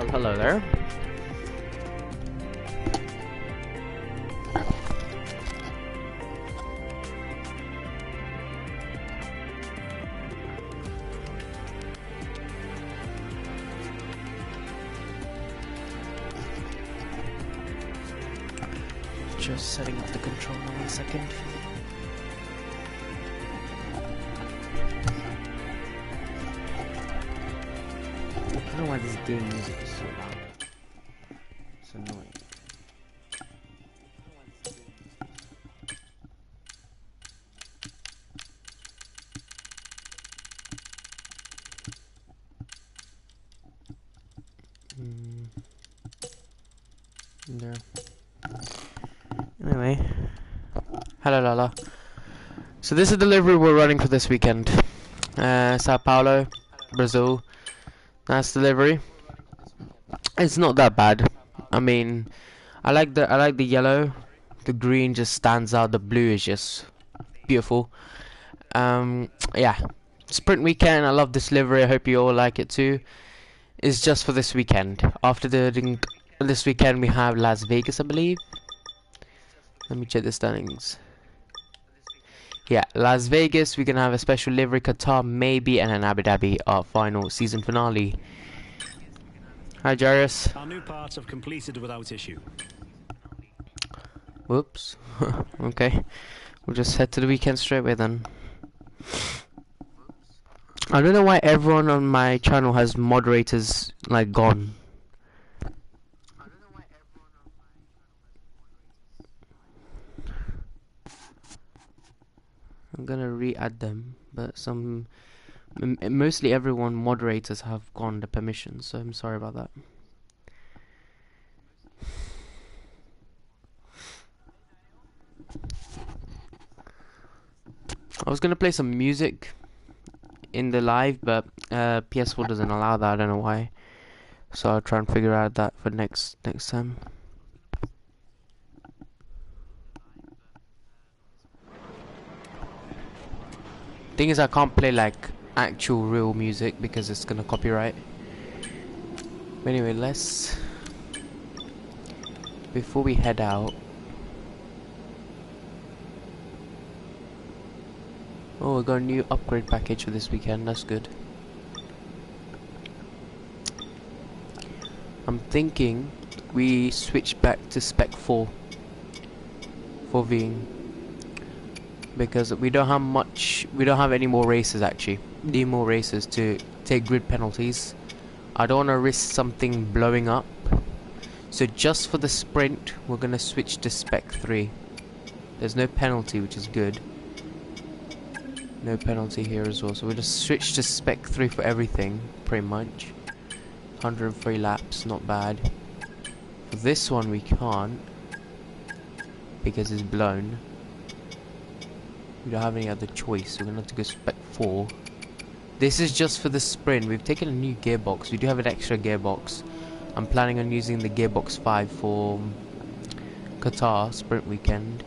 Well, hello there. Just setting up the controller 1 second. I don't know why this game music is so loud. It's annoying. There. Anyway, hello Lala. So this is the delivery we're running for this weekend. Sao Paulo, Brazil. That's delivery. It's not that bad. I mean, I like the yellow. The green just stands out. The blue is just beautiful. Yeah, sprint weekend. I love this livery. I hope you all like it too. It's just for this weekend. After this weekend we have Las Vegas, I believe. Let me check the standings. Yeah, Las Vegas, we're going to have a special livery, Qatar maybe, and then Abu Dhabi, our final season finale. Hi, Jairus. Our new parts have completed without issue. Whoops. Okay. We'll just head to the weekend straight away then. I don't know why everyone on my channel has moderators, like, gone. I'm gonna re-add them, but mostly everyone moderators have gone the permission, so I'm sorry about that. I was gonna play some music in the live, but PS4 doesn't allow that. I don't know why, so I'll try and figure out that for next time. Thing is, I can't play like actual real music because it's gonna copyright. But anyway, before we head out. Oh, we got a new upgrade package for this weekend. That's good. I'm thinking we switch back to Spec 4 for Ving. Because we don't have any more races actually. Need more races to take grid penalties. I don't want to risk something blowing up. So just for the sprint, we're going to switch to Spec 3. There's no penalty, which is good. No penalty here as well. So we'll just switch to Spec 3 for everything, pretty much. 103 laps, not bad. For this one we can't, because it's blown. We don't have any other choice. We're gonna have to go Spec 4. This is just for the sprint. We've taken a new gearbox. We do have an extra gearbox. I'm planning on using the gearbox 5 for Qatar sprint weekend.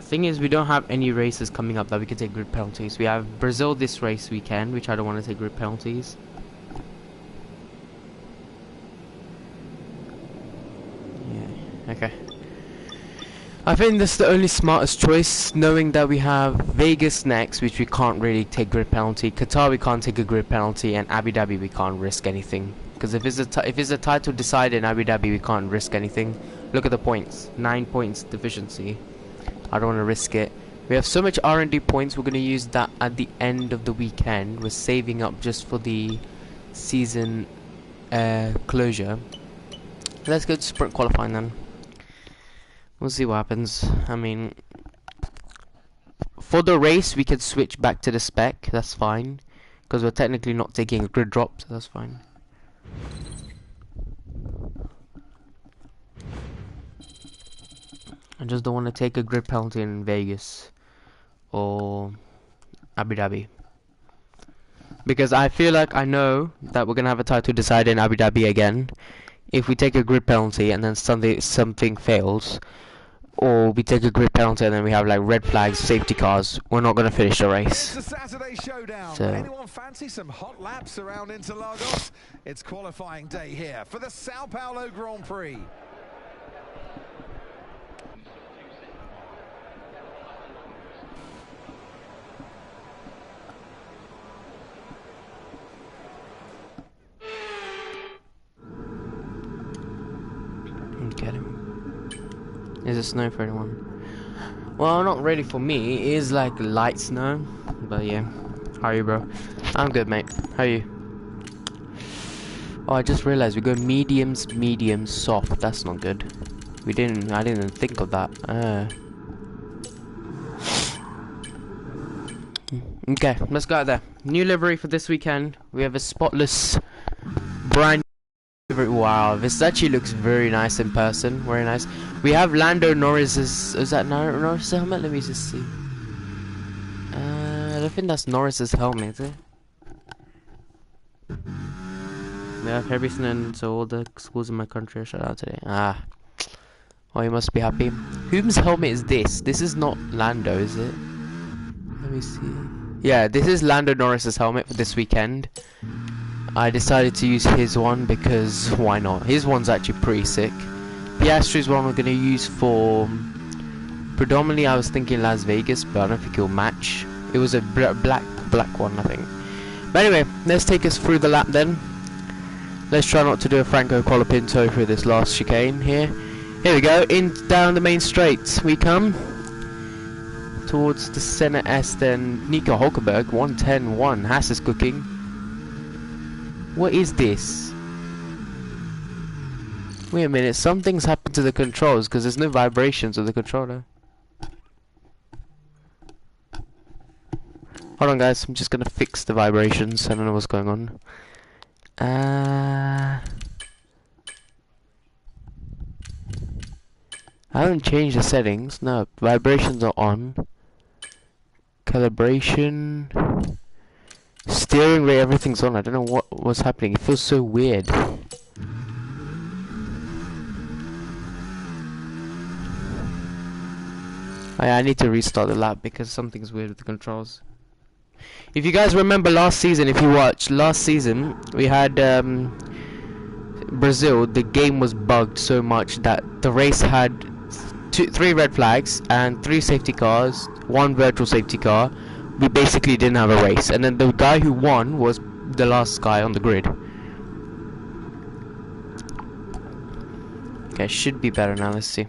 Thing is, we don't have any races coming up that we can take grid penalties. We have Brazil this race weekend, which I don't want to take grid penalties. Yeah, okay. I think this is the only smartest choice, knowing that we have Vegas next, which we can't really take grid penalty. Qatar we can't take a grid penalty, and Abu Dhabi we can't risk anything. Because if it's a title decided in Abu Dhabi, we can't risk anything. Look at the points, 9 points deficiency. I don't want to risk it. We have so much R&D points. We're going to use that at the end of the weekend. We're saving up just for the season closure. Let's go to sprint qualifying then. We'll see what happens. I mean, for the race we can switch back to the spec. That's fine, because we're technically not taking a grid drop, so that's fine. I just don't want to take a grid penalty in Vegas or Abu Dhabi, because I feel like I know that we're gonna have a title decided in Abu Dhabi again. If we take a grid penalty and then something fails, or we take a grid penalty and then we have like red flags, safety cars, we're not going to finish the race. It's a Saturday showdown. So. Anyone fancy some hot laps around Interlagos? It's qualifying day here for the Sao Paulo Grand Prix. Get him. Is it snow for anyone? Well, not really for me. It is like light snow, but yeah. How are you, bro? I'm good, mate. How are you? Oh, I just realized we go mediums, medium, soft. That's not good. I didn't think of that. Okay, let's go out there. New livery for this weekend. We have a spotless, brand. Wow, this actually looks very nice in person. Very nice. We have Lando Norris's. Is that Norris's helmet? Let me just see. I don't think that's Norris's helmet, is it? We have everything, so all the schools in my country are shut out today. Ah. Oh, you must be happy. Whose helmet is this? This is not Lando, is it? Let me see. Yeah, this is Lando Norris's helmet for this weekend. I decided to use his one because why not? His one's actually pretty sick. Piastri's one we're going to use for predominantly I was thinking Las Vegas, but I don't think it'll match. It was a black one, I think. But anyway, let's take us through the lap then. Let's try not to do a Franco Colapinto for this last chicane here. Here we go, down the main straight we come. Towards the Senna S, then Nico Hulkenberg, 110.1. Haas is cooking. What is this? Wait a minute, something's happened to the controls because there's no vibrations of the controller. Hold on guys, I'm just gonna fix the vibrations. I don't know what's going on. I haven't changed the settings. No, vibrations are on. Calibration. Steering wheel, everything's on. I don't know what's happening. It feels so weird. I need to restart the lap because something's weird with the controls. If you guys remember last season, if you watched last season, we had Brazil. The game was bugged so much that the race had 3 red flags and 3 safety cars, 1 virtual safety car. We basically didn't have a race, and then the guy who won was the last guy on the grid. Okay, should be better now. Let's see.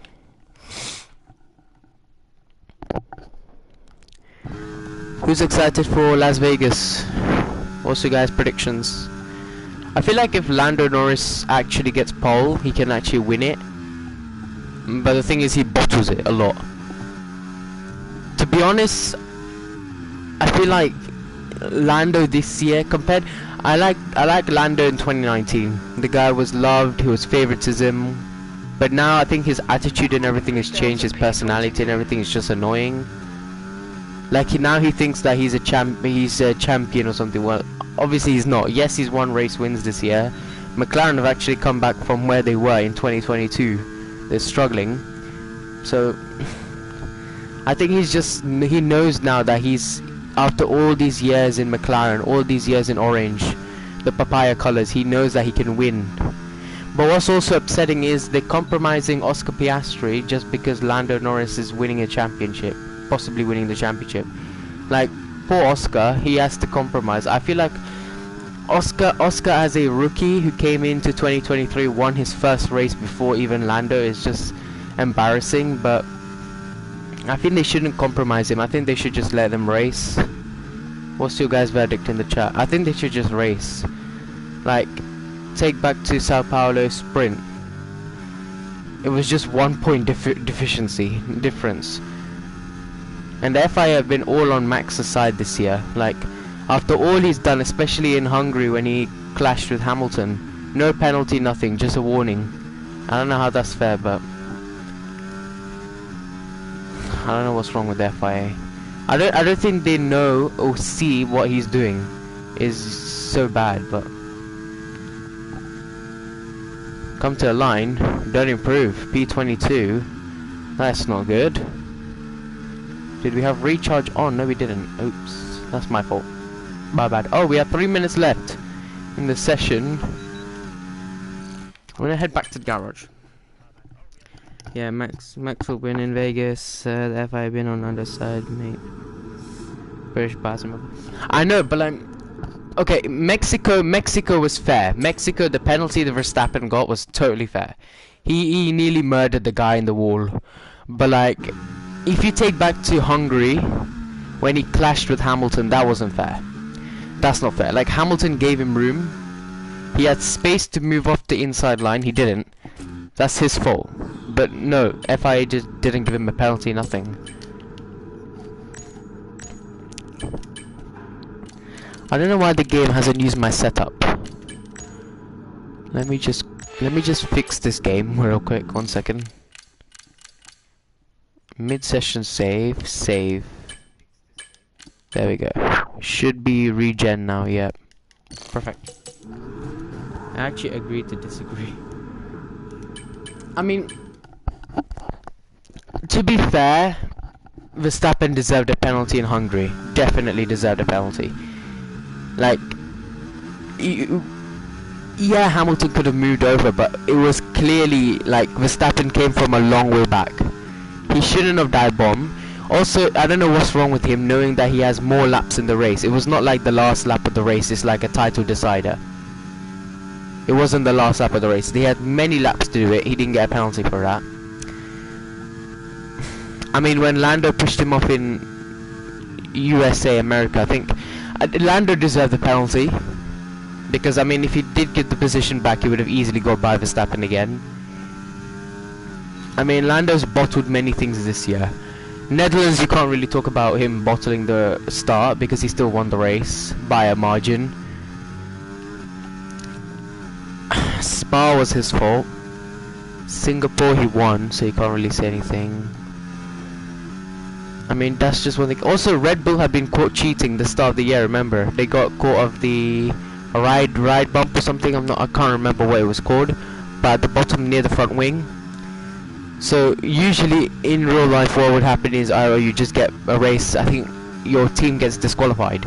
Who's excited for Las Vegas? What's your guys' predictions? I feel like if Lando Norris actually gets pole, he can actually win it. But the thing is, he bottles it a lot. To be honest, I feel like Lando this year I like Lando in 2019. The guy was loved, he was favoritism, but now I think his attitude and everything has changed. His personality and everything is just annoying. Like now he thinks that he's a champion or something. Well, obviously he's not. Yes, he's won race wins this year. McLaren have actually come back from where they were in 2022. They're struggling, so I think he knows now that he's, after all these years in McLaren, all these years in orange, the papaya colours, he knows that he can win. But what's also upsetting is they're compromising Oscar Piastri just because Lando Norris is winning a championship, possibly winning the championship. Like, poor Oscar, he has to compromise. I feel like Oscar as a rookie who came into 2023, won his first race before even Lando, is just embarrassing, but I think they shouldn't compromise him. I think they should just let them race. What's your guys' verdict in the chat? I think they should just race. Like, take back to Sao Paulo sprint. It was just 1 point difference. And the FIA have been all on Max's side this year. Like, after all he's done, especially in Hungary when he clashed with Hamilton, no penalty, nothing, just a warning. I don't know how that's fair, but I don't know what's wrong with the FIA. I don't think they know or see what he's doing is so bad, but come to a line, don't improve. P22. That's not good. Did we have recharge on? No, we didn't. Oops. That's my fault. My bad. Oh, we have 3 minutes left in the session. I'm gonna head back to the garage. Yeah, Max will win in Vegas. The FI been on the underside, mate. British passenger. I know, but like, okay, Mexico was fair. Mexico, the penalty that Verstappen got was totally fair. He nearly murdered the guy in the wall. But like, if you take back to Hungary, when he clashed with Hamilton, that wasn't fair. That's not fair. Like, Hamilton gave him room. He had space to move off the inside line. He didn't. That's his fault. But no, FIA just didn't give him a penalty, nothing. I don't know why the game hasn't used my setup. Let me just fix this game real quick. 1 second. Mid-session save. There we go. Should be regen now. Yep. Perfect. I actually agreed to disagree. I mean, to be fair, Verstappen deserved a penalty in Hungary. Definitely deserved a penalty. Like, yeah, Hamilton could have moved over, but it was clearly like Verstappen came from a long way back. He shouldn't have dive bomb. Also, I don't know what's wrong with him knowing that he has more laps in the race. It was not like the last lap of the race. It's like a title decider. It wasn't the last lap of the race. They had many laps to do it. He didn't get a penalty for that. I mean, when Lando pushed him off in USA, America, I think Lando deserved the penalty. Because, I mean, if he did get the position back, he would have easily got by Verstappen again. I mean, Lando's bottled many things this year. Netherlands, you can't really talk about him bottling the start because he still won the race by a margin. Spa was his fault. Singapore, he won, so you can't really say anything. I mean, that's just one thing. Also, Red Bull have been caught cheating the start of the year. Remember, they got caught of the ride bump or something. I can't remember what it was called, but at the bottom near the front wing. So usually in real life, what would happen is you just get a race. I think your team gets disqualified.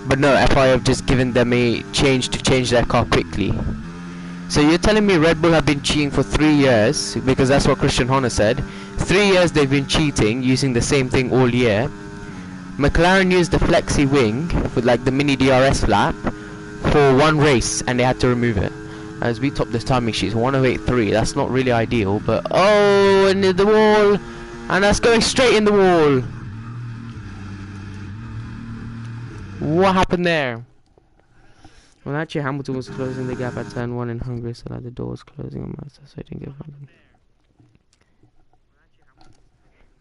But no, FIA have just given them a change to change their car quickly. So you're telling me Red Bull have been cheating for 3 years, because that's what Christian Horner said. 3 years they've been cheating, using the same thing all year. McLaren used the flexi wing with like the mini DRS flap for one race, and they had to remove it. As we top this timing sheet, 108.3. That's not really ideal, but oh, and in the wall, and that's going straight in the wall. What happened there? Well, actually, Hamilton was closing the gap at turn 1 in Hungary, so that the door was closing on Mazda, so he didn't get front.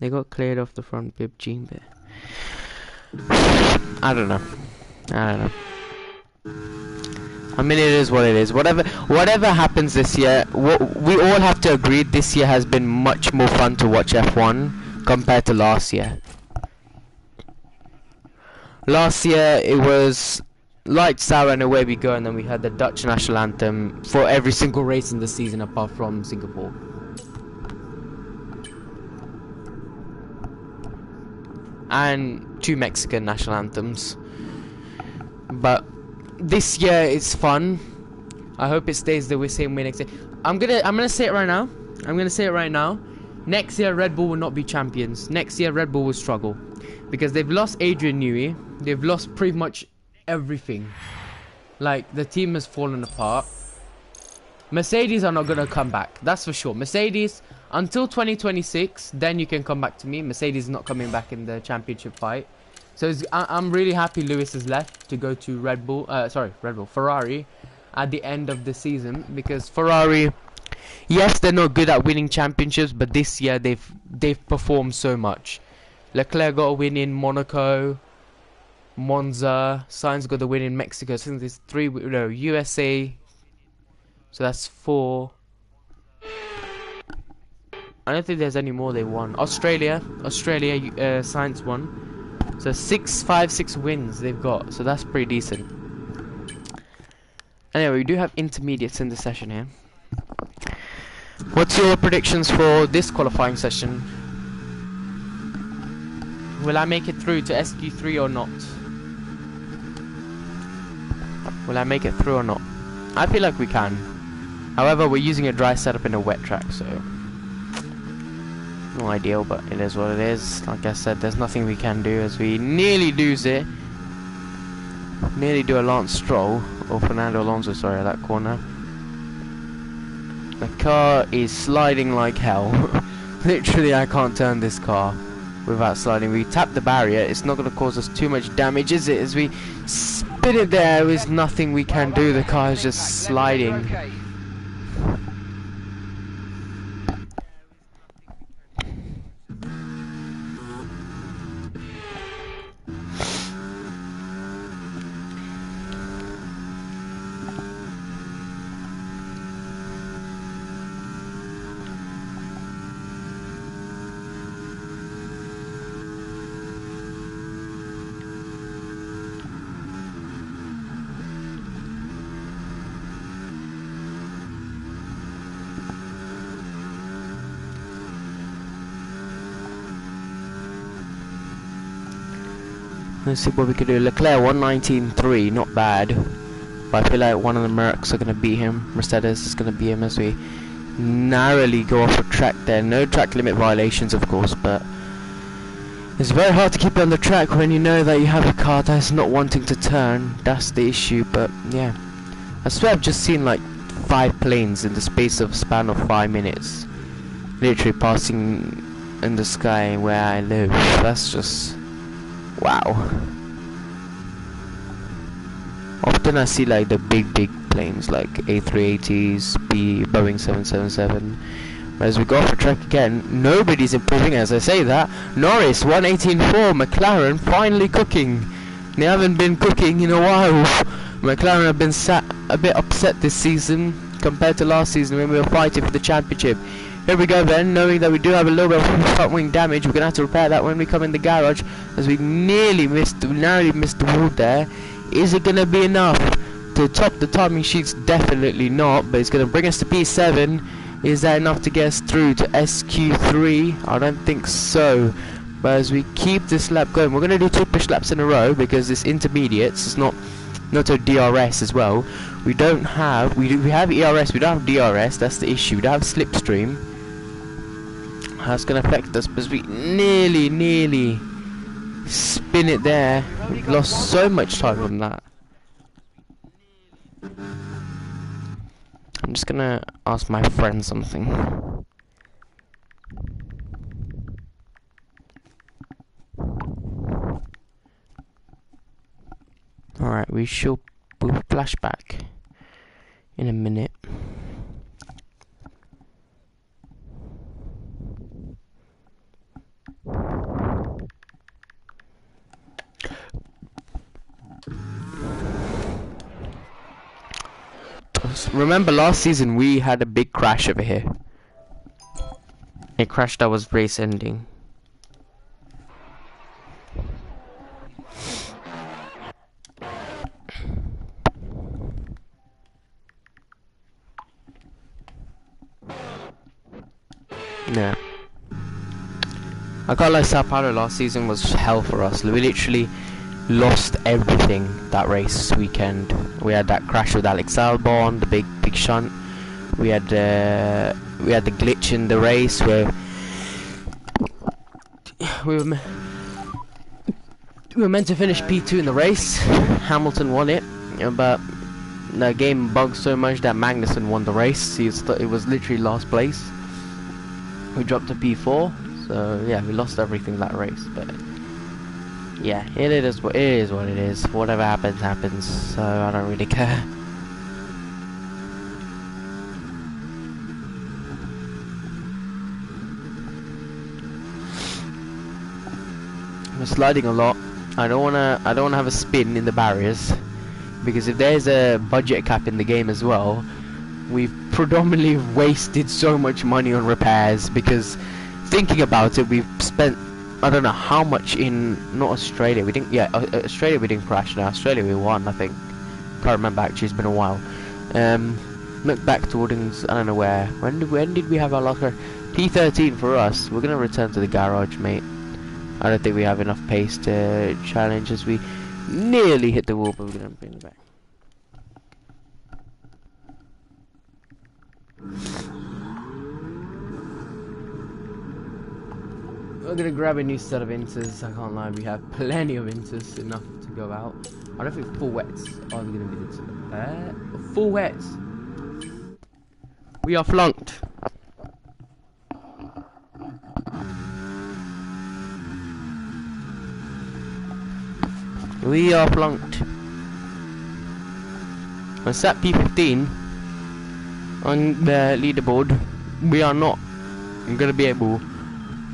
They got cleared off the front bib gene bit. I don't know. I mean, it is what it is. Whatever happens this year, we all have to agree this year has been much more fun to watch F1 compared to last year. Last year, it was lights out and away we go, and then we had the Dutch national anthem for every single race in the season apart from Singapore. And 2 Mexican national anthems. But this year it's fun. I hope it stays the same way next year. I'm gonna say it right now. Next year Red Bull will not be champions. Next year Red Bull will struggle. Because they've lost Adrian Newey. They've lost pretty much everything. Like, the team has fallen apart. Mercedes are not gonna come back, that's for sure. Mercedes, until 2026, then you can come back to me. Mercedes is not coming back in the championship fight. So I'm really happy Lewis has left to go to Ferrari at the end of the season, because Ferrari, yes, they're not good at winning championships, but this year they've performed so much. Leclerc got a win in Monaco, Monza, Cyan's got the win in Mexico. So there's 3, no, USA, so that's 4. I don't think there's any more they won. Australia, Cyan's won. So 6 wins they've got, so that's pretty decent. Anyway, we do have intermediates in the session here. What's your predictions for this qualifying session? Will I make it through to SQ3 or not? Will I make it through or not? I feel like we can. However, we're using a dry setup in a wet track, so not ideal, but it is what it is. Like I said, there's nothing we can do as we nearly lose it. Nearly do a Lance Stroll, or Fernando Alonso, sorry, at that corner. The car is sliding like hell. Literally, I can't turn this car without sliding. We tap the barrier, it's not going to cause us too much damage, is it? As we spin it there, is nothing we can do. The car is just sliding. Let's see what we can do. Leclerc 119.3, not bad. But I feel like one of the Mercs are going to beat him. Mercedes is going to beat him as we narrowly go off a track there. No track limit violations, of course, but it's very hard to keep it on the track when you know that you have a car that's not wanting to turn. That's the issue, but yeah. I swear I've just seen like 5 planes in the space of a span of 5 minutes. Literally passing in the sky where I live. That's just... wow. Often I see like the big planes like A380s, Boeing 777. But as we go off the track again, nobody's improving. As I say that, Norris 118.4, McLaren finally cooking. They haven't been cooking in a while. McLaren have been a bit upset this season compared to last season when we were fighting for the championship. Here we go then, knowing that we do have a little bit of front wing damage. We're going to have to repair that when we come in the garage, as we narrowly missed the wall there. Is it going to be enough to top the timing sheets? Definitely not, but it's going to bring us to P7. Is that enough to get us through to SQ3? I don't think so. But as we keep this lap going, we're going to do 2 push laps in a row because it's intermediates. It's not a DRS as well. We don't have, we have ERS, we don't have DRS. That's the issue. We don't have slipstream. That's going to affect us because we nearly spin it there. We've lost so much time on that. I'm just going to ask my friend something. Alright, we'll flash back in a minute. Remember last season we had a big crash over here. A crash that was race ending. Yeah. I can't lie, Sao Paulo last season was hell for us. We literally lost everything that race weekend. We had that crash with Alex Albon, the big shunt. We had the glitch in the race where we were meant to finish P2 in the race. Hamilton won it, but the game bugged so much that Magnussen won the race. It was literally last place. We dropped to P4, so yeah, we lost everything that race. But yeah, it is what it is. Whatever happens, happens. So I don't really care. We're sliding a lot. I don't wanna have a spin in the barriers, because if there's a budget cap in the game as well, we've predominantly wasted so much money on repairs. Because thinking about it, we've spent, I don't know how much in, not Australia, we didn't, yeah, Australia we didn't crash. No, Australia we won, I think. Can't remember actually, it's been a while. look back towards, I don't know where. When did we have our locker? P13 for us. We're gonna return to the garage, mate. I don't think we have enough pace to challenge as we nearly hit the wall, but we're gonna bring it back. We're gonna grab a new set of inters. I can't lie, we have plenty of inters, enough to go out. I don't think full wets are gonna be the full wets. We are flunked. We are flunked. I sat P15 on the leaderboard. We are not gonna be able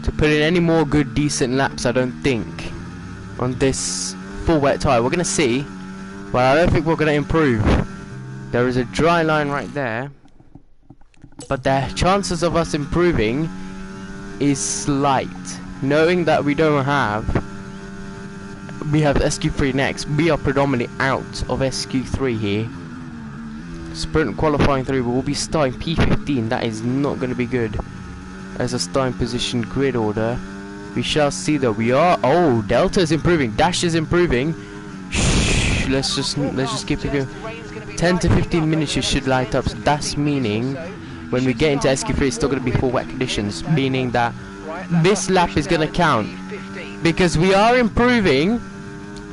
to put in any more good decent laps, I don't think, on this full wet tyre. We're gonna see, but I don't think we're gonna improve. There is a dry line right there, but the chances of us improving is slight, knowing that we have SQ3 next. We are predominantly out of SQ3 here. Sprint qualifying 3, we will be starting P15. That is not going to be good as a starting position grid order. We shall see though. We are, oh, Delta is improving, Dash is improving. Shh, let's just keep it going. 10 to 15 minutes you should light up. So that's meaning when we get into SQ3 it's still going to be full wet conditions, meaning that this lap is going to count because we are improving.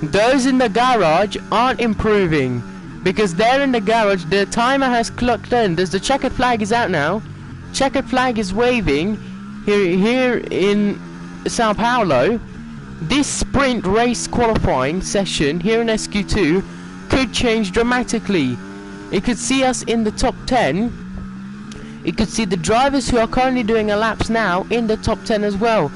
Those in the garage aren't improving because they're in the garage. The timer has clocked in. There's the checkered flag is out now. Checkered flag is waving here in Sao Paulo. This sprint race qualifying session here in SQ2 could change dramatically. It could see us in the top 10. It could see the drivers who are currently doing a laps now in the top 10 as well.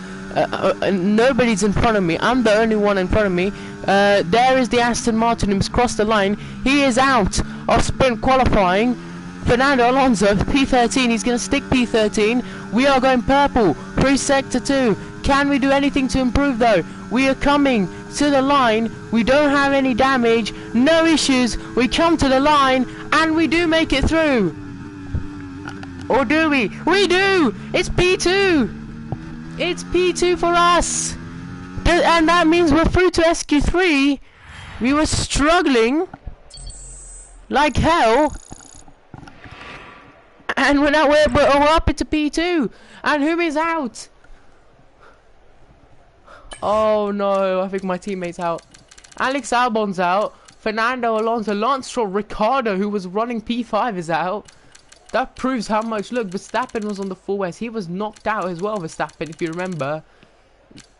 Nobody's in front of me. I'm the only one in front of me. There is the Aston Martin who's crossed the line. He is out of sprint qualifying. Fernando Alonso, P13. He's going to stick P13. We are going purple through sector 2. Can we do anything to improve though? We are coming to the line. We don't have any damage. No issues. We come to the line and we do make it through. Or do we? We do! It's P2! It's P2 for us! And that means we're through to SQ3. We were struggling like hell. And we're up into P2. And who is out? Oh no, I think my teammate's out. Alex Albon's out. Fernando Alonso, Lance Stroll, Ricardo, who was running P5, is out. That proves how much. Look, Verstappen was on the full west. He was knocked out as well, Verstappen, if you remember.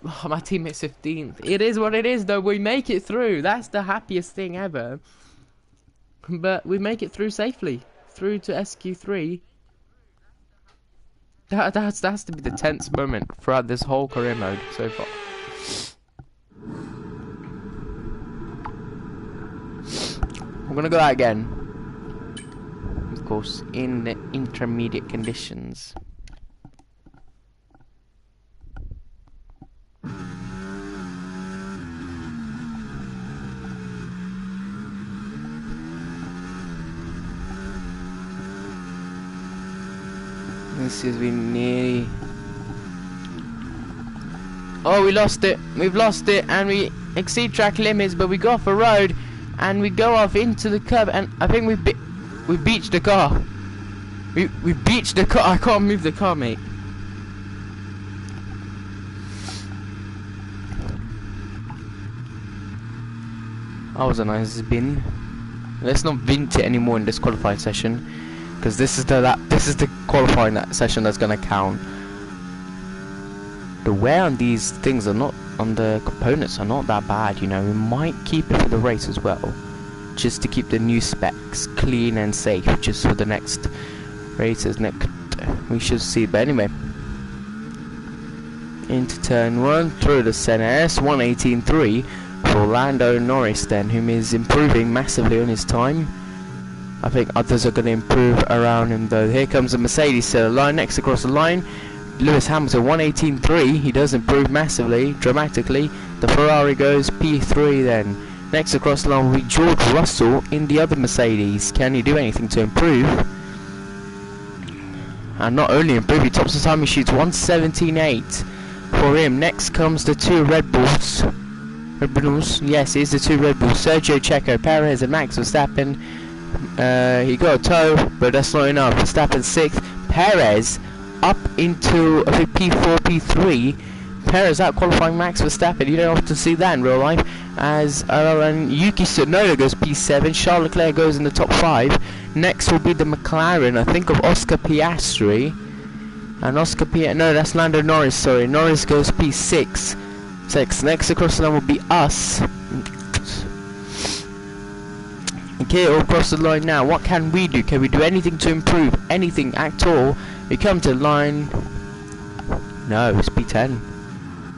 Oh, my teammate's 15th. It is what it is, though. We make it through. That's the happiest thing ever. But we make it through safely. Through to SQ3. That has to be the tense moment throughout this whole career mode so far. We're going to go out again. Of course, in the intermediate conditions. This is we nearly. Oh, we lost it. We've lost it, and we exceed track limits, but we go off a road, and we go off into the curb, and I think we beached the car. We beached the car. I can't move the car, mate. That was a nice spin. Let's not vint it anymore in this qualifying session, because this is the qualifying session that's gonna count. The wear on these things are not on the components are not that bad, you know. We might keep it for the race as well, just to keep the new specs clean and safe, just for the next races. We should see. But anyway, into turn 1 through the Senna S118.3 for Lando Norris, then, whom is improving massively on his time. I think others are going to improve around him though. Here comes the Mercedes to the line, next across the line. Lewis Hamilton 118.3, he does improve massively, dramatically. The Ferrari goes P3 then. Next across the line will be George Russell in the other Mercedes. Can he do anything to improve? And not only improve, he tops the time, he shoots 117.8 for him. Next comes the two Red Bulls. Red Bulls, yes, it's the two Red Bulls. Sergio Checo Perez and Max Verstappen. He got a tow, but that's not enough. Verstappen 6th. Perez up into I think P4, P3. Perez out qualifying Max Verstappen. You don't often see that in real life. As Yuki Tsunoda goes P7. Charles Leclerc goes in the top 5. Next will be the McLaren, I think, of Oscar Piastri. And Oscar Piastri, no, that's Lando Norris, sorry. Norris goes P6. Next across the line will be us. Okay, all across the line now. What can we do? Can we do anything to improve? Anything at all? We come to the line. No, it's P10.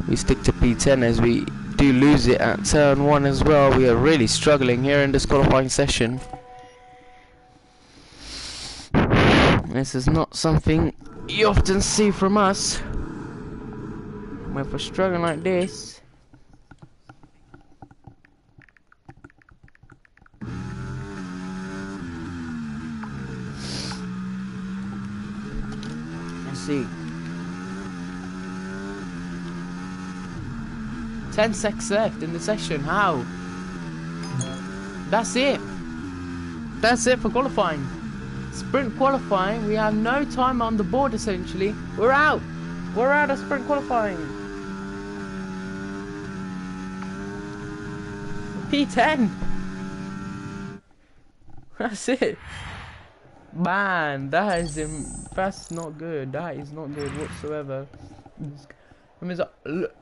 We stick to P10 as we do lose it at turn 1 as well. We are really struggling here in this qualifying session. This is not something you often see from us. When we're struggling like this. Let's see. 10 seconds left in the session. How? That's it. That's it for qualifying. Sprint qualifying. We have no time on the board essentially. We're out. We're out of sprint qualifying. P10. That's it. Man, that's not good. That is not good whatsoever.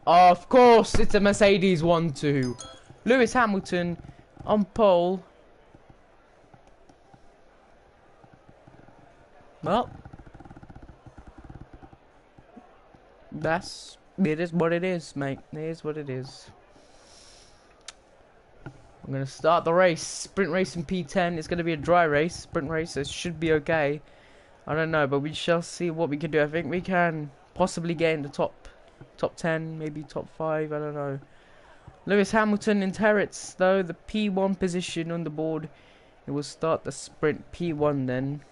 Of course, it's a Mercedes 1-2. Lewis Hamilton on pole. Well, it is what it is, mate. It is what it is. I'm gonna start the race. Sprint race in P10. It's gonna be a dry race. Sprint race. So it should be okay. I don't know, but we shall see what we can do. I think we can possibly get in the top 10, maybe top 5. I don't know. Lewis Hamilton inherits though the P1 position on the board. It will start the sprint P1 then.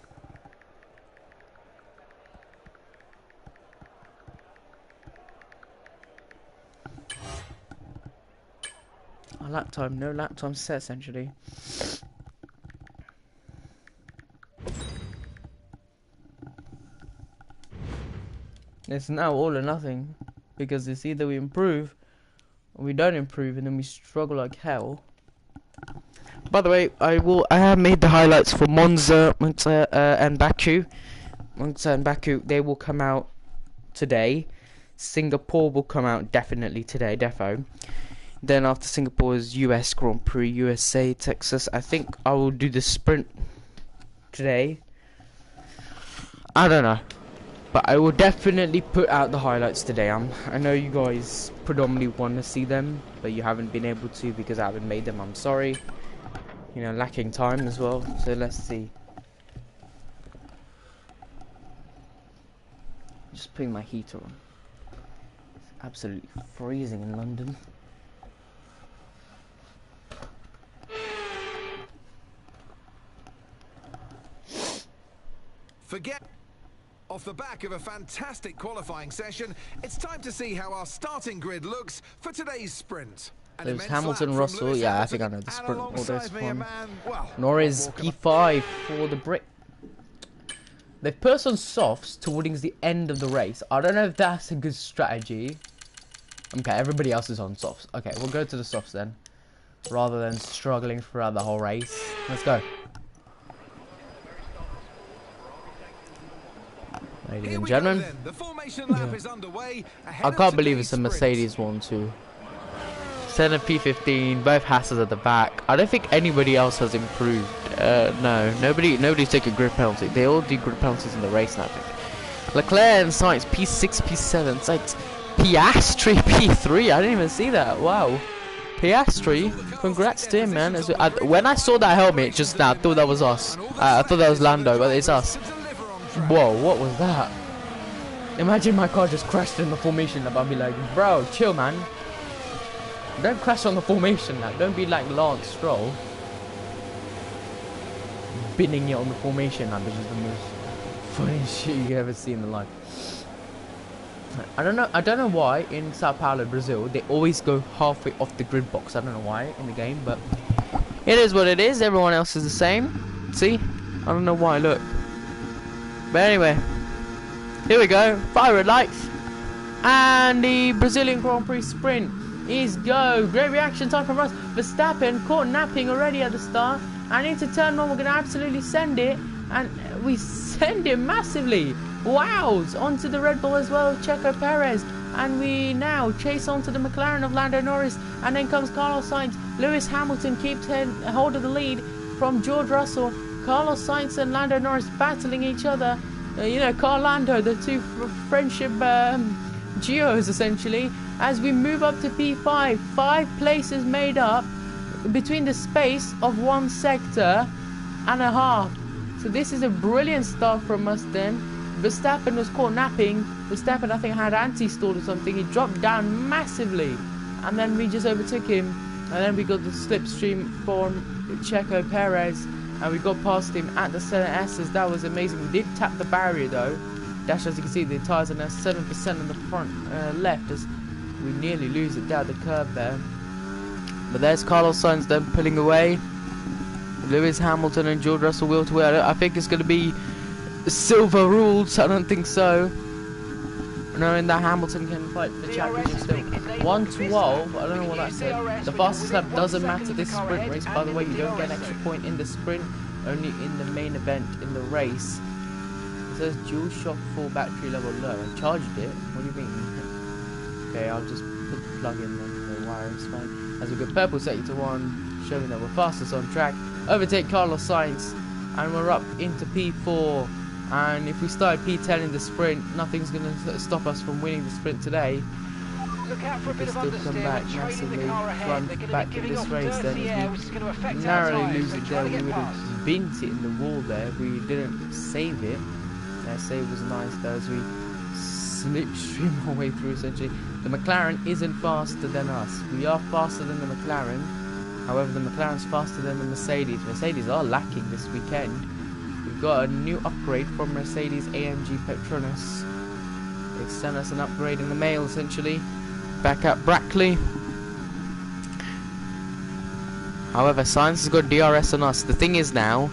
Lap time, no lap time set essentially. It's now all or nothing, because it's either we improve or we don't improve, and then we struggle like hell. By the way, I have made the highlights for Monza and Baku. Monza and Baku, they will come out today. Singapore will come out definitely today, defo. Then after Singapore is US Grand Prix, USA, Texas. I think I will do the sprint today. I don't know. But I will definitely put out the highlights today. I know you guys predominantly want to see them, but you haven't been able to because I haven't made them. I'm sorry. You know, lacking time as well. So let's see. Just putting my heater on. It's absolutely freezing in London. Forget. Off the back of a fantastic qualifying session, it's time to see how our starting grid looks for today's sprint. There's Hamilton, Russell. Yeah, I think I know the sprint orders from Norris P5 for the Brit. They've put us on softs towards the end of the race. I don't know if that's a good strategy. Okay, everybody else is on softs. Okay, we'll go to the softs then, rather than struggling throughout the whole race. Let's go. Ladies and gentlemen, I can't believe it's a Mercedes 1-2. Senna P15, both Hasses at the back. I don't think anybody else has improved. No, nobody's taking grid penalty. They all do grid penalties in the race now, I think. Leclerc and Sainz P6, P7. Sainz Piastri P3. I didn't even see that. Wow. Piastri, congrats to him, man. When I saw that helmet just now, I thought that was us. I thought that was Lando, but it's us. Whoa, what was that? Imagine my car just crashed in the formation lap. I'd be like, bro, chill, man. Don't crash on the formation lap. Don't be like Lance Stroll. Binning it on the formation lap, which is the most funniest shit you ever seen in the life. I don't know why in Sao Paulo, Brazil, they always go halfway off the grid box. I don't know why in the game, but it is what it is. Everyone else is the same. See? I don't know why, look. But anyway, here we go. 5 red lights. And the Brazilian Grand Prix sprint is go. Great reaction time from us. Verstappen caught napping already at the start. And into turn 1, we're going to absolutely send it. And we send it massively. Wows! Onto the Red Bull as well, Checo Perez. And we now chase onto the McLaren of Lando Norris. And then comes Carlos Sainz. Lewis Hamilton keeps hold of the lead from George Russell. Carlos Sainz and Lando Norris battling each other. You know, Carlando, the two friendship geos essentially. As we move up to P5, 5 places made up between the space of 1 sector and a half. So this is a brilliant start from us then. Verstappen was caught napping. Verstappen, I think, had anti-stall or something. He dropped down massively. And then we just overtook him. And then we got the slipstream from Checo Perez. And we got past him at the Senna S's. That was amazing. We did tap the barrier though. Dash, as you can see, the tyres are now 7% on the front left as we nearly lose it down the curve there. But there's Carlos Sainz then pulling away. Lewis Hamilton and George Russell wheel to wheel. I think it's going to be silver rules. I don't think so. Knowing that Hamilton can fight for the championship still. 1:12. I don't know what that said. The fastest lap doesn't matter this sprint race. By the way, you don't get an extra point in the sprint, only in the main event in the race. It says dual shock full battery level low. I charged it. What do you mean? Okay, I'll just put the plug in the wire. It's fine. As we go purple sector 1, showing that we're fastest on track. Overtake Carlos Sainz, and we're up into P4. And if we start P10 in the sprint, nothing's going to stop us from winning the sprint today. Look out for a We bit of still come back massively, run back in this race then as we narrowly lose it there. We would have bent it in the wall there if we didn't save it. That save was nice though as we slipstream our way through essentially. The McLaren isn't faster than us. We are faster than the McLaren. However, the McLaren's faster than the Mercedes. Mercedes are lacking this weekend. We've got a new upgrade from Mercedes AMG Petronas. They sent us an upgrade in the mail essentially. Back at Brackley. However, Science has got DRS on us. The thing is now,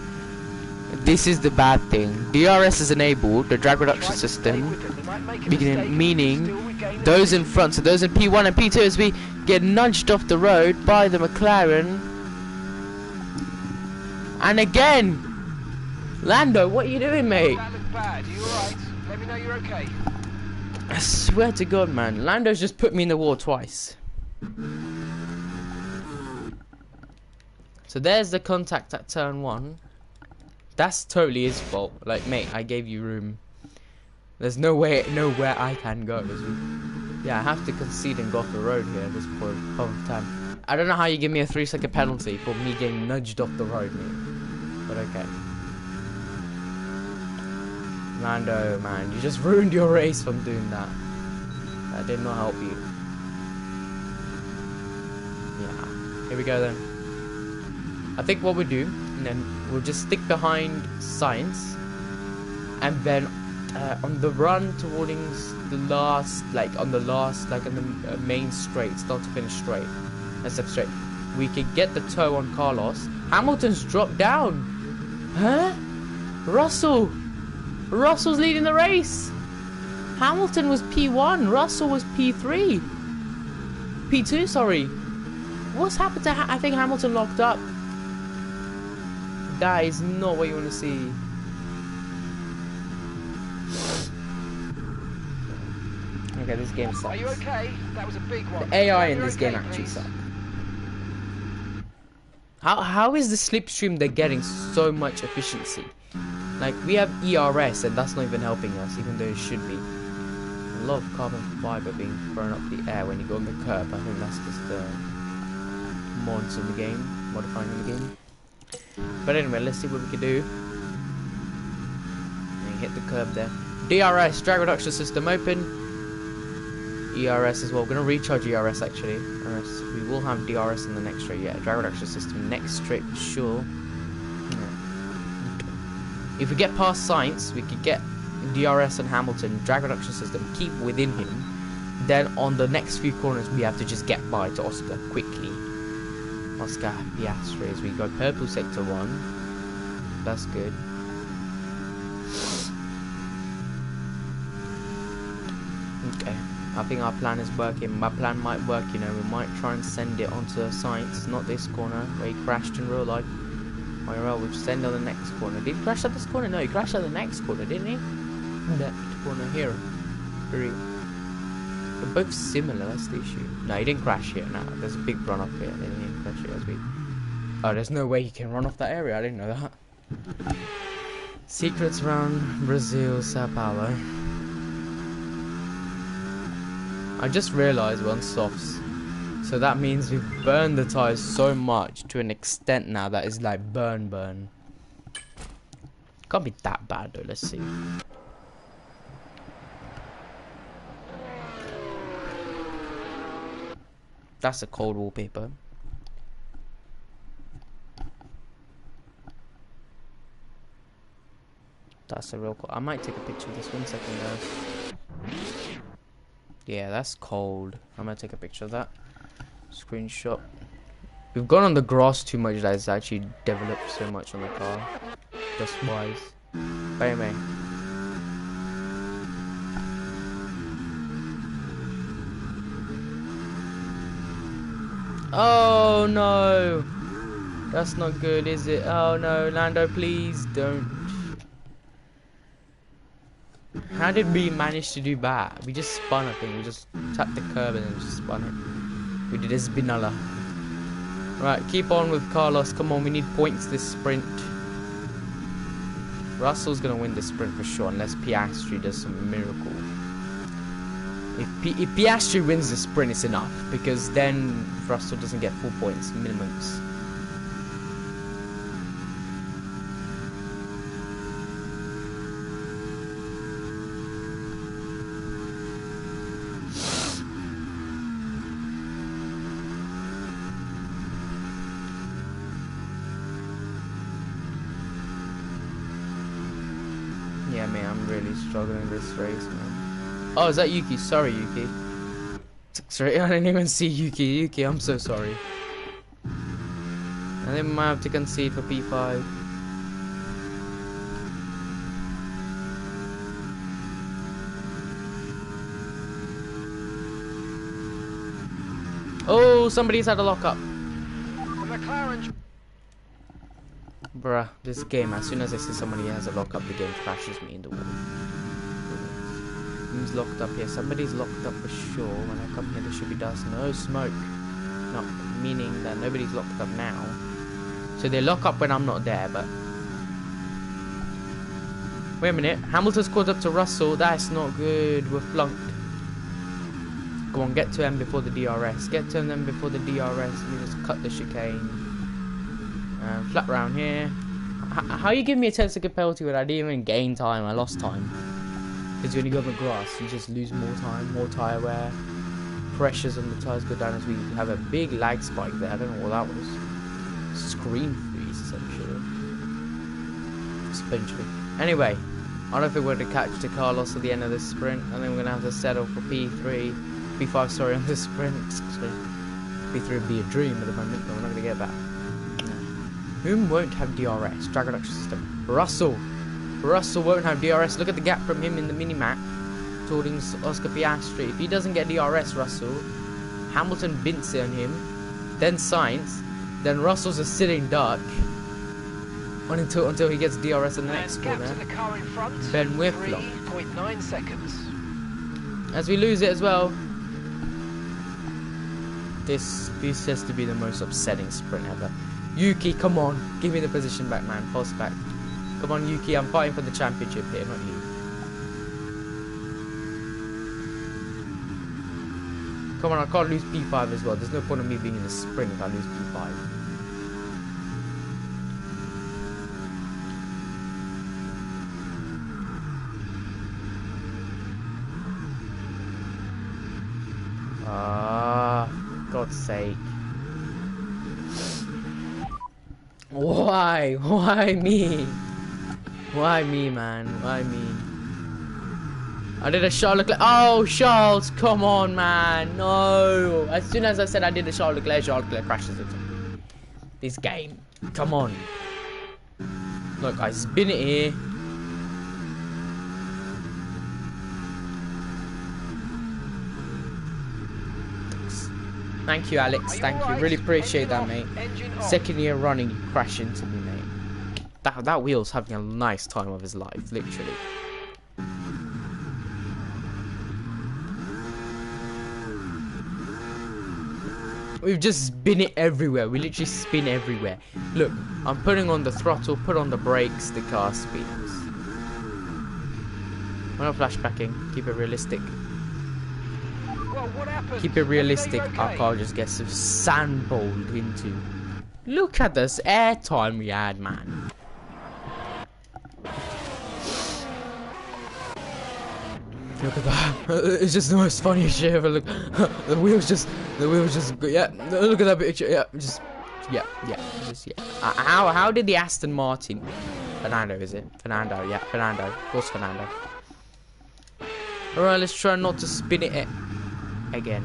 this is the bad thing. DRS is enabled, the drag reduction system, meaning those in front, so those in P1 and P2 as we get nudged off the road by the McLaren. And again, Lando, what are you doing, mate? That looked bad. Are you alright? Let me know you're okay. I swear to God, man, Lando's just put me in the wall twice. So there's the contact at turn 1. That's totally his fault. Like, mate, I gave you room. There's nowhere I can go. Yeah, I have to concede and go off the road here at this point of time. I don't know how you give me a 3-second penalty for me getting nudged off the road, mate. But okay. Lando, man, you just ruined your race from doing that. That did not help you. Yeah, here we go then. I think what we do, and then we'll just stick behind Science, and then on the run towards the last, like on the main straight, start to finish straight, and step straight, we could get the toe on Carlos. Hamilton's dropped down. Huh? Russell's leading the race. Hamilton was P1, Russell was P3. P2, sorry. What's happened to I think Hamilton locked up. That is not what you want to see. Okay, this game sucks. Are you okay? That was a big one. The AI in this game actually sucks. How is the slipstream they're getting so much efficiency? Like, we have ERS and that's not even helping us, even though it should be. A lot of carbon fiber being thrown up the air when you go on the curb. I think that's just the mods in the game, modifying in the game. But anyway, let's see what we can do. And hit the curb there. DRS, drag reduction system open. ERS as well. We're going to recharge ERS actually. We will have DRS in the next straight. Yeah, drag reduction system next straight for sure. Yeah. If we get past Science, we could get DRS and Hamilton, drag reduction system, keep within him. Then on the next few corners, we have to just get by to Oscar quickly. Oscar Piastri, as we go purple sector 1. That's good. Okay, I think our plan is working. My plan might work, you know. We might try and send it onto Science, not this corner where he crashed in real life. Well, we'll send on the next corner. Did he crash at this corner? No, he crashed at the next corner, didn't he? That corner here. 3. They're both similar, that's the issue. No, he didn't crash here. No, there's a big run up here. They didn't crash here as we. Oh, there's no way he can run off that area. I didn't know that. Secrets around Brazil, Sao Paulo. I just realised we're on softs. So that means we've burned the tyres so much to an extent now that it's like burn. Can't be that bad though, let's see. That's a cold wallpaper. That's a real cold. I might take a picture of this 1 second, guys. Yeah, that's cold. I'm gonna take a picture of that. Screenshot. We've gone on the grass too much that it's actually developed so much on the car. Just wise. But anyway. Oh no! That's not good, is it? Oh no, Lando, please don't. How did we manage to do that? We just spun, I think. We just tapped the curb and then just spun it. We did a spinella. Right, keep on with Carlos. Come on, we need points this sprint. Russell's gonna win this sprint for sure, unless Piastri does some miracle. If Piastri wins the sprint, it's enough, because then Russell doesn't get full points, minimums. Yeah, man, I'm really struggling this race, man. Oh, is that Yuki? Sorry, Yuki. Sorry, I didn't even see Yuki. Yuki, I'm so sorry. I think we might have to concede for P5. Oh, somebody's had a lockup. The McLaren. Bruh, this game, as soon as I see somebody has a lockup, the game crashes me in the wall. Who's locked up here? Somebody's locked up for sure. When I come here, there should be dust. No smoke. Not meaning that nobody's locked up now. So they lock up when I'm not there, but... Wait a minute. Hamilton's caught up to Russell. That's not good. We're flunked. Come on, get to him before the DRS. Get to him before the DRS. We just cut the chicane. Flat round here. How you give me a 10-second penalty when I didn't even gain time? I lost time. Because when you go on the grass, you just lose more time, more tyre wear. Pressures on the tyres go down as we have a big lag spike there. I don't know what that was. Screen freeze, essentially. Anyway, I don't think we're going to catch the Carlos at the end of this sprint. I think we're going to have to settle for P5, sorry, on this sprint. P3 would be a dream at the moment, but we're not going to get that. Whom won't have DRS? Drag reduction system. Russell won't have DRS. Look at the gap from him in the mini-map towards Oscar Piastri. If he doesn't get DRS, Russell, Hamilton bints it on him, then Sainz, then Russell's a sitting duck until he gets DRS in the next corner. The car in front, Then we're flop. 3.9 seconds. As we lose it as well. This has to be the most upsetting sprint ever. Yuki, come on. Give me the position back, man. Pulse back. Come on, Yuki. I'm fighting for the championship here, not you. Come on, I can't lose P5 as well. There's no point in me being in the sprint if I lose P5. God's sake. Why? Why me? Why me, man? Why me? I did a Charles Leclerc. Oh, Charles, come on, man. No. As soon as I said I did a Charles Leclerc crashes into this game. Come on. Look, I spin it here. Thank you, Alex. Thank you. Really appreciate that, mate. Second year running, you crash into me, mate. That wheel's having a nice time of his life, literally. We've just spin it everywhere. We literally spin everywhere. Look, I'm putting on the throttle, put on the brakes, the car spins. We're not flashbacking. Keep it realistic. Well, what happened? Keep it realistic. Okay. Our car just gets sandballed into. Look at this airtime we had, man. Look at that. It's just the most funniest shit ever. Look, the wheels just, yeah. Look at that picture. Yeah, just, yeah. How did the Aston Martin? Fernando, is it? Fernando, yeah, Fernando. Of course, Fernando. Alright, let's try not to spin it again.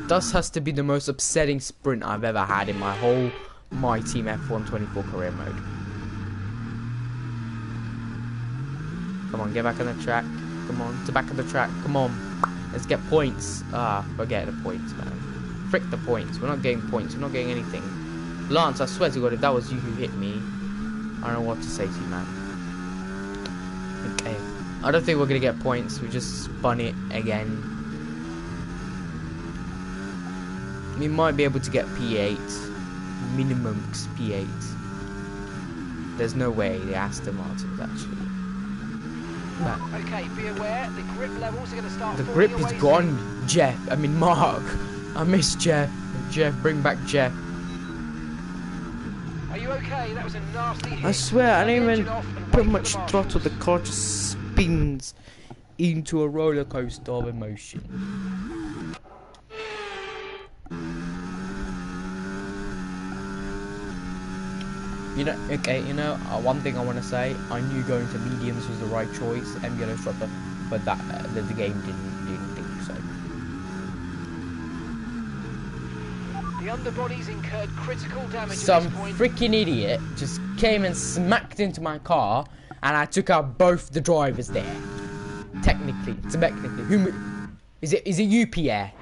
This has to be the most upsetting sprint I've ever had in my whole My Team F124 career mode. Come on, get back on the track. Come on, to back of the track. Come on, let's get points. Forget the points, man. Frick the points. We're not getting points. We're not getting anything. Lance, I swear to God, if that was you who hit me, I don't know what to say to you, man. Okay, I don't think we're gonna get points. We just spun it again. We might be able to get P8, minimum P8. There's no way the Aston Martin's actually. But Okay, be aware, the grip levels are going to start the falling grip is away gone, Jeff. I mean, Mark. I miss Jeff. Jeff, bring back Jeff. soon. Are you okay? That was a nasty hit. I swear, I Turn the didn't engine even off and put wait for much the throttle. The marshals. car just spins into a roller coaster of emotion. You know, okay, you know, one thing I want to say, I knew going to mediums was the right choice, yellow stropper, but that the game didn't think so. The underbodies incurred critical damage Some at this point. freaking idiot just came and smacked into my car, and I took out both the drivers there. Technically, who is it? Is it you, Pierre?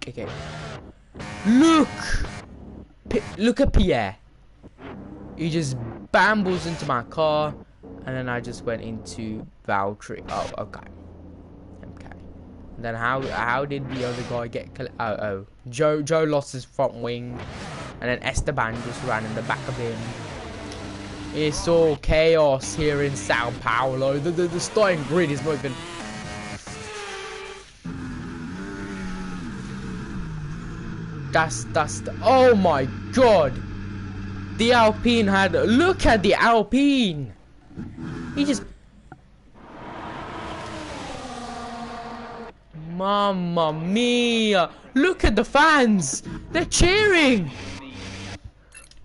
Okay. Look at Pierre. He just bambles into my car, and then I just went into Valtteri. Oh, okay. And then how did the other guy get? Joe lost his front wing, and then Esteban just ran in the back of him. It's all chaos here in Sao Paulo. The starting grid is not even. That's the, oh my god, the Alpine had, look at the Alpine, he just, mamma mia, look at the fans, they're cheering.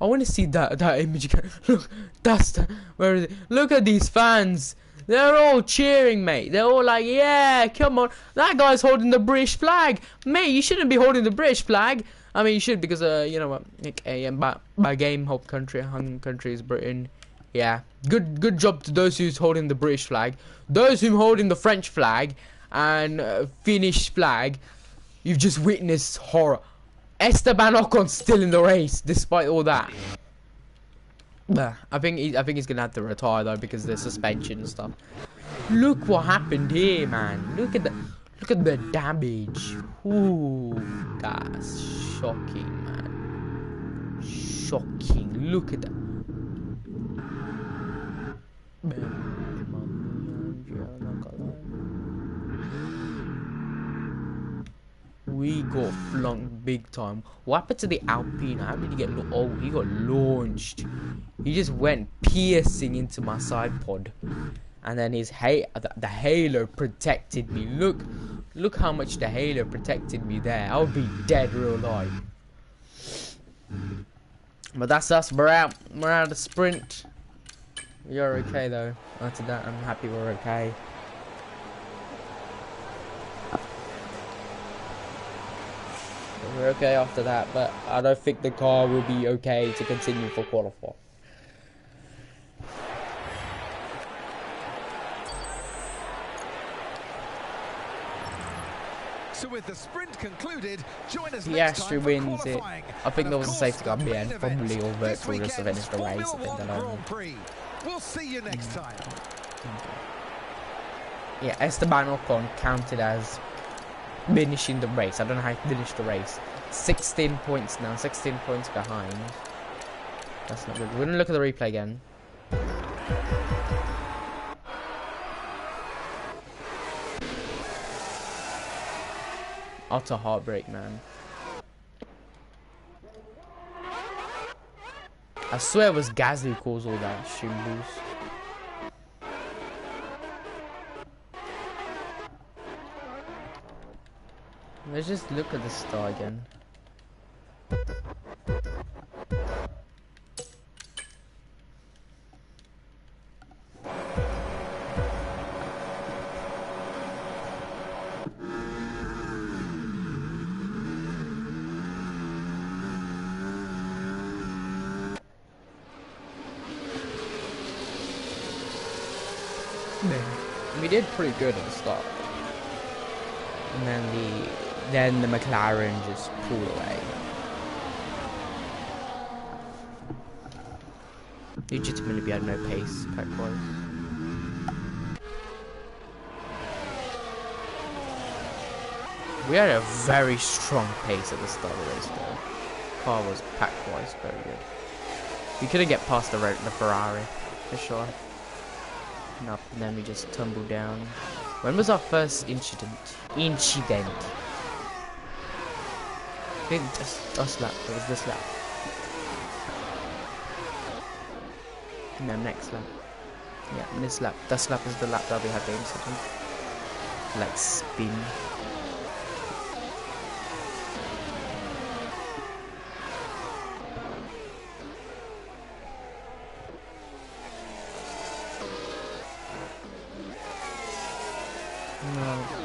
I want to see that image again. Look, that's the, where is it? Look at these fans, they're all cheering, mate. They're all like, yeah, come on. That guy's holding the British flag. Mate, you shouldn't be holding the British flag. I mean, you should, because, you know what, okay, by game, home country is Britain. Yeah, good job to those who's holding the British flag. Those who holding the French flag and Finnish flag, you've just witnessed horror. Esteban Ocon's still in the race, despite all that. I think he's gonna have to retire though, because there's suspension and stuff. Look what happened here, man. Look at the damage. Ooh, that's shocking, man. Shocking. Look at that. We got flunked big time. What happened to the Alpine? How did he get? Oh, he got launched. He just went piercing into my side pod, and then the halo protected me. Look how much the halo protected me there. I would be dead real life. But that's us. We're out of the sprint. We are okay though. After that, I'm happy we're okay. We're okay after that, but I don't think the car will be okay to continue for qualify. So with the sprint concluded, join us He next actually time for wins it. qualifying. I think And there of was a course, safety car the behind, main probably, event, or this virtual just to finish weekend's the race. I Formula think One alone. Grand Prix. We'll see you next time. Yeah, Esteban Ocon counted as finishing the race. I don't know how he finished the race. 16 points now, 16 points behind. That's not good. We're gonna look at the replay again. Utter heartbreak, man. I swear it was Gasly who caused all that shambles. Let's just look at the star again. We did pretty good at the start, and then the McLaren just pulled away. Legitimately, we had no pace, pack-wise. We had a very strong pace at the start of the race, though. Car was pack-wise very good. We couldn't get past the Ferrari, for sure. And then we just tumbled down. When was our first incident? I think this lap. It was this lap. No, next lap. Yeah, this lap. This lap is the lap that we had the incident. Like spin.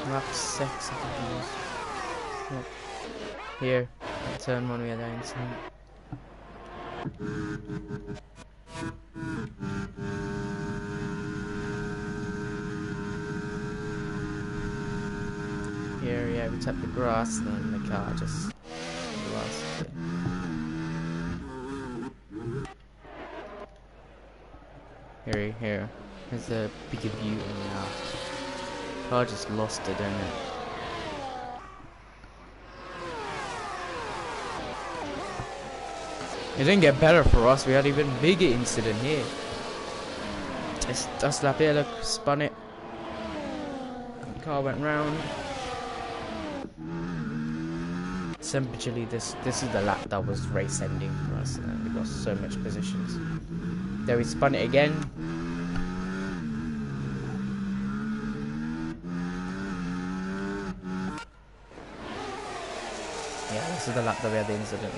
Lap 6, I think it was. Yep. Here, turn 1 we had that incident. Here, yeah, we tapped the grass and then the car just lost it. Here. There's a bigger view and now. Car just lost it, didn't it? It didn't get better for us. We had even bigger incident here. Just lap here, look, spun it. The car went round. Essentially, this is the lap that was race ending for us, and then we lost so much positions. Then we spun it again. Yeah, this is the lap that we had the incident.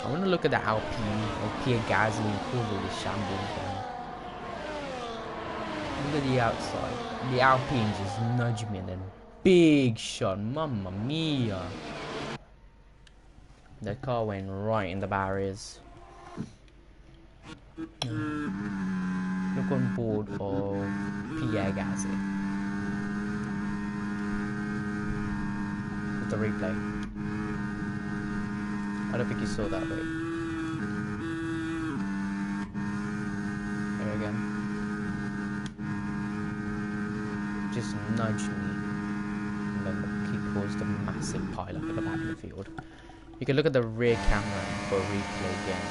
I want to look at the Alpine or Pierre Gasly and pull all the shambles down. Look at the outside. The Alpine just nudged me and then big shot. Mamma mia. The car went right in the barriers. Look on board of Pierre Gasly. With the replay. I don't think you saw that, but here again. Just nudged me. And then he caused a massive pileup at the back of the field. You can look at the rear camera for a replay again.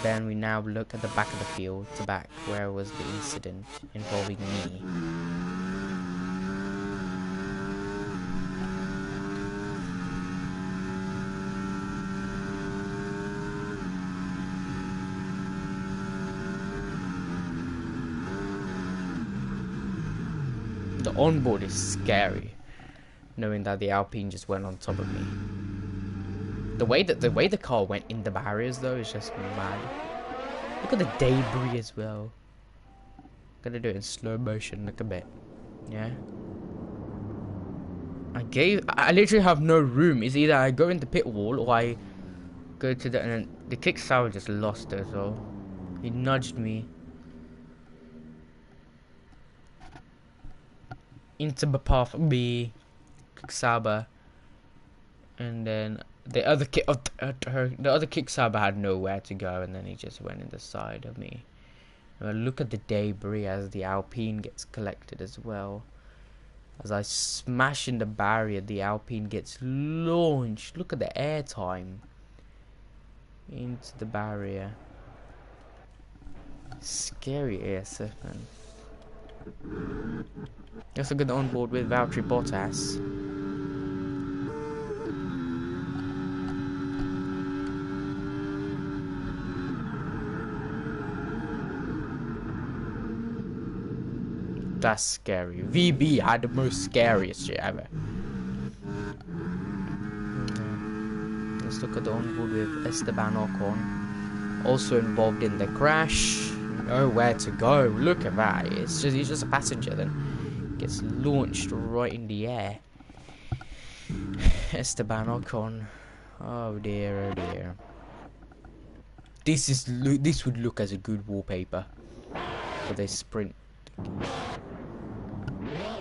Then we now look at the back of the field, to back where was the incident involving me. onboard is scary, knowing that the Alpine just went on top of me. The way the car went in the barriers though is just mad. Look at the debris as well. Gonna do it in slow motion, look a bit. Yeah. I literally have no room. It's either I go in the pit wall or I go to the, and then the kick sour just lost it, so he nudged me into the path of B, kick sour, and then the other kick sour had nowhere to go, and then he just went in the side of me. Look at the debris as the Alpine gets collected as well. As I smash in the barrier, the Alpine gets launched. Look at the air time into the barrier. Scary ASF, man. Let's look at the onboard with Valtteri Bottas. That's scary. VB had the most scariest shit ever. Let's look at the onboard with Esteban Ocon. Also involved in the crash. Nowhere to go. Look at that. He's just a passenger then. Gets launched right in the air. Esteban Ocon. Oh dear, oh dear. This would look as a good wallpaper for this sprint.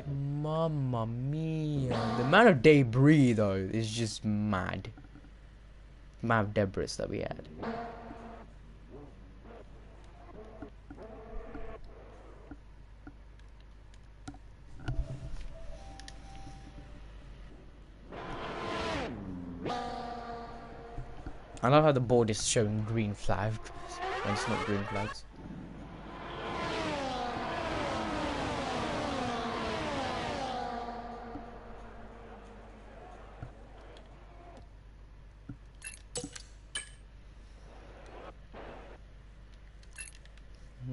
Mamma mia. The amount of debris though is just mad. The amount of debris that we had. I love how the board is showing green flags when it's not green flags.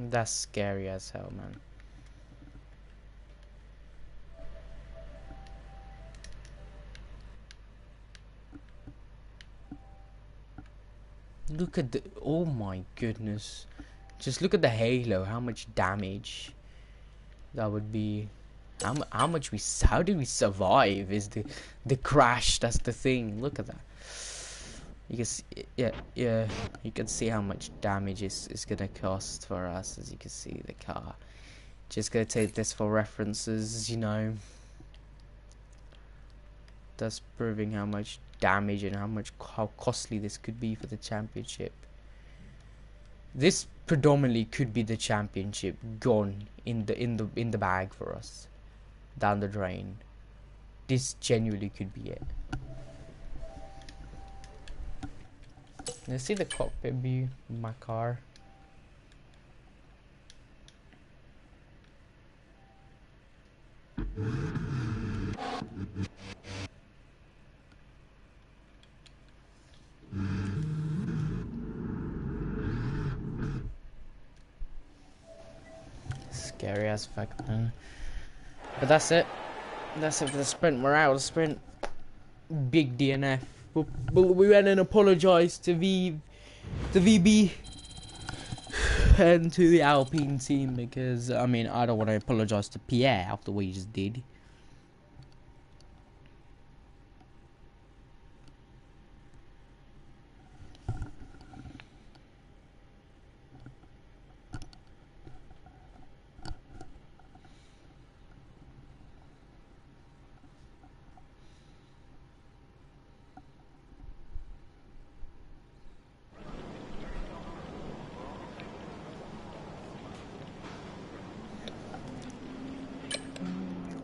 That's scary as hell, man. Look at the, oh my goodness. Just look at the halo, how much damage that would be. How did we survive is the crash. That's the thing. Look at that. You can see, yeah, you can see how much damage it's gonna cost for us. As you can see, the car. Just gonna take this for references, you know. That's proving how much damage and how costly this could be for the championship. This predominantly could be the championship gone in the bag for us, down the drain. This genuinely could be it. Let's see the cockpit view of my car. Scary as fuck, man. But that's it. That's it for the sprint. We're out of the sprint. Big DNF. But we went and apologised to VB and to the Alpine team because, I mean, I don't want to apologise to Pierre after what he just did.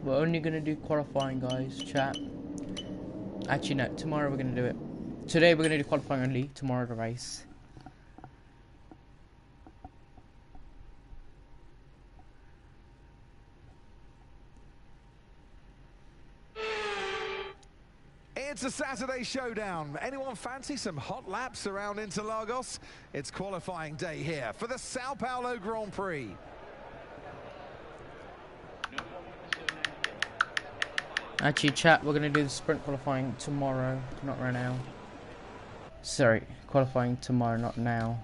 We're only gonna do qualifying, guys, chat. Actually, no, tomorrow we're gonna do it. Today we're gonna do qualifying only, tomorrow the race. It's a Saturday showdown. Anyone fancy some hot laps around Interlagos? It's qualifying day here for the Sao Paulo Grand Prix. Actually, chat, we're going to do the sprint qualifying tomorrow, not right now. Sorry, qualifying tomorrow, not now.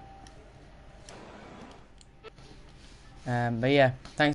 But yeah, thanks.